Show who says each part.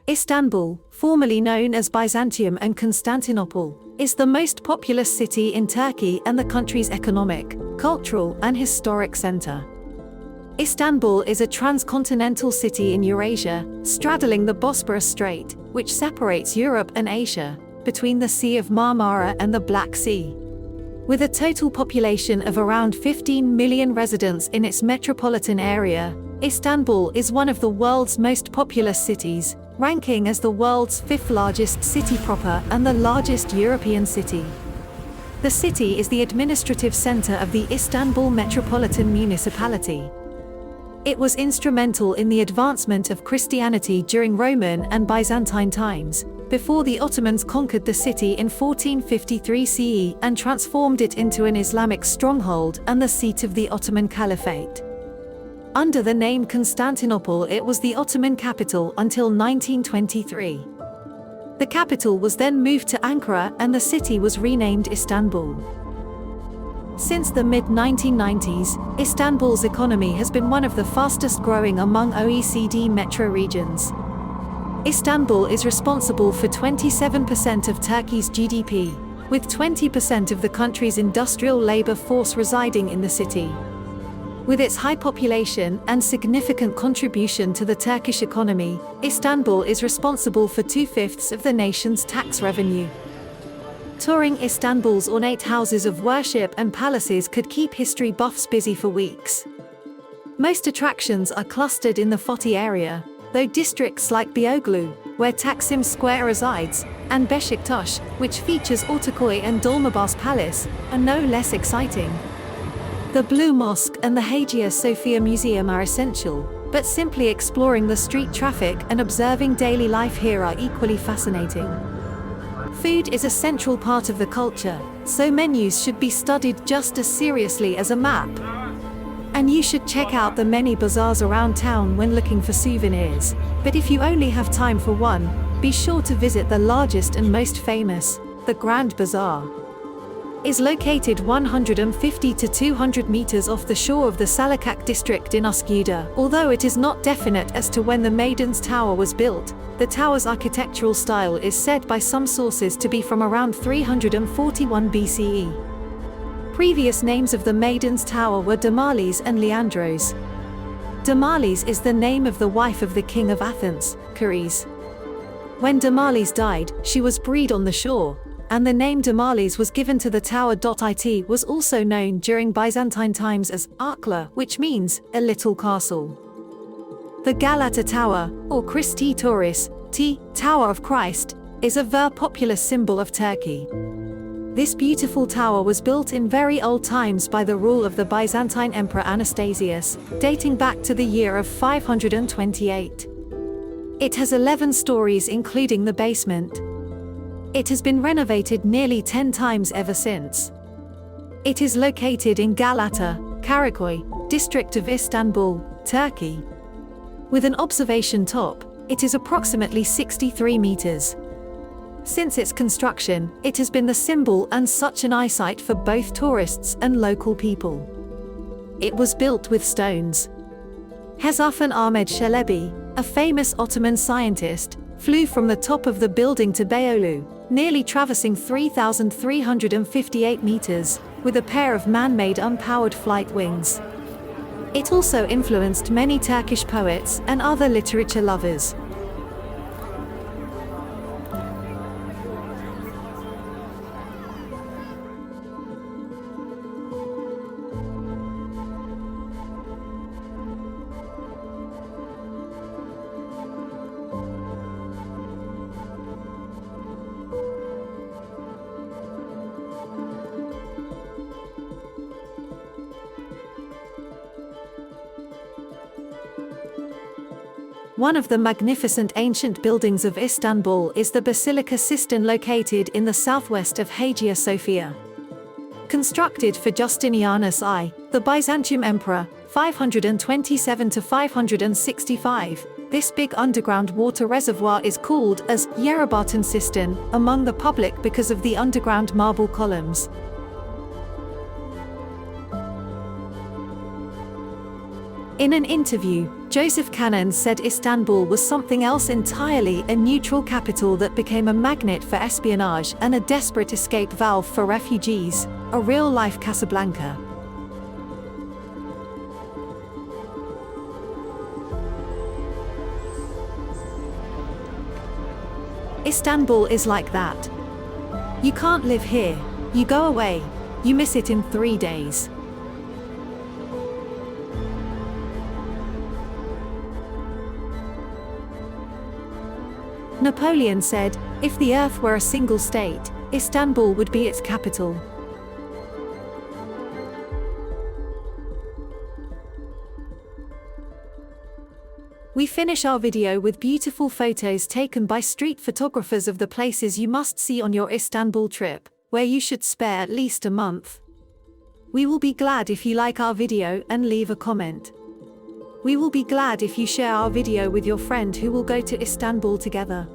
Speaker 1: Istanbul, formerly known as Byzantium and Constantinople, is the most populous city in Turkey and the country's economic, cultural, and historic center. Istanbul is a transcontinental city in Eurasia, straddling the Bosporus Strait, which separates Europe and Asia, between the Sea of Marmara and the Black Sea. With a total population of around 15 million residents in its metropolitan area, Istanbul is one of the world's most populous cities, ranking as the world's fifth largest city proper and the largest European city. The city is the administrative center of the Istanbul Metropolitan Municipality. It was instrumental in the advancement of Christianity during Roman and Byzantine times, before the Ottomans conquered the city in 1453 CE and transformed it into an Islamic stronghold and the seat of the Ottoman Caliphate. Under the name Constantinople, it was the Ottoman capital until 1923. The capital was then moved to Ankara and the city was renamed Istanbul. Since the mid-1990s, Istanbul's economy has been one of the fastest growing among OECD metro regions. Istanbul is responsible for 27% of Turkey's GDP, with 20% of the country's industrial labor force residing in the city. With its high population and significant contribution to the Turkish economy, Istanbul is responsible for 2/5 of the nation's tax revenue. Touring Istanbul's ornate houses of worship and palaces could keep history buffs busy for weeks. Most attractions are clustered in the Fatih area, though districts like Beyoğlu, where Taksim Square resides, and Beşiktaş, which features Ortaköy and Dolmabahce Palace, are no less exciting. The Blue Mosque and the Hagia Sophia Museum are essential, but simply exploring the street traffic and observing daily life here are equally fascinating. Food is a central part of the culture, so menus should be studied just as seriously as a map. And you should check out the many bazaars around town when looking for souvenirs, but if you only have time for one, be sure to visit the largest and most famous, the Grand Bazaar. Is located 150 to 200 meters off the shore of the Salakak district in Üsküdar. Although it is not definite as to when the Maiden's Tower was built, the tower's architectural style is said by some sources to be from around 341 BCE. Previous names of the Maiden's Tower were Damales and Leandros. Damales is the name of the wife of the king of Athens, Chares. When Damales died, she was buried on the shore, and the name Damales was given to the tower. It was also known during Byzantine times as Arkla, which means a little castle. The Galata Tower, or Christi Tauris, Tower of Christ, is a very popular symbol of Turkey. This beautiful tower was built in very old times by the rule of the Byzantine Emperor Anastasius, dating back to the year of 528. It has 11 stories including the basement. It has been renovated nearly 10 times ever since. It is located in Galata, Karaköy, district of Istanbul, Turkey. With an observation top, it is approximately 63 meters. Since its construction, it has been the symbol and such an eyesight for both tourists and local people. It was built with stones. Hezarfen Ahmed Çelebi, a famous Ottoman scientist, flew from the top of the building to Beyoğlu, nearly traversing 3,358 meters, with a pair of man-made unpowered flight wings. It also influenced many Turkish poets and other literature lovers. One of the magnificent ancient buildings of Istanbul is the Basilica Sistine located in the southwest of Hagia Sophia. Constructed for Justinianus I, the Byzantium Emperor, 527 to 565, this big underground water reservoir is called as Yerebatan Sistine among the public because of the underground marble columns. In an interview, Joseph Cannon said Istanbul was something else entirely, a neutral capital that became a magnet for espionage and a desperate escape valve for refugees, a real-life Casablanca. Istanbul is like that. You can't live here. You go away. You miss it in 3 days. Napoleon said, if the earth were a single state, Istanbul would be its capital. We finish our video with beautiful photos taken by street photographers of the places you must see on your Istanbul trip, where you should spare at least a month. We will be glad if you like our video and leave a comment. We will be glad if you share our video with your friend who will go to Istanbul together.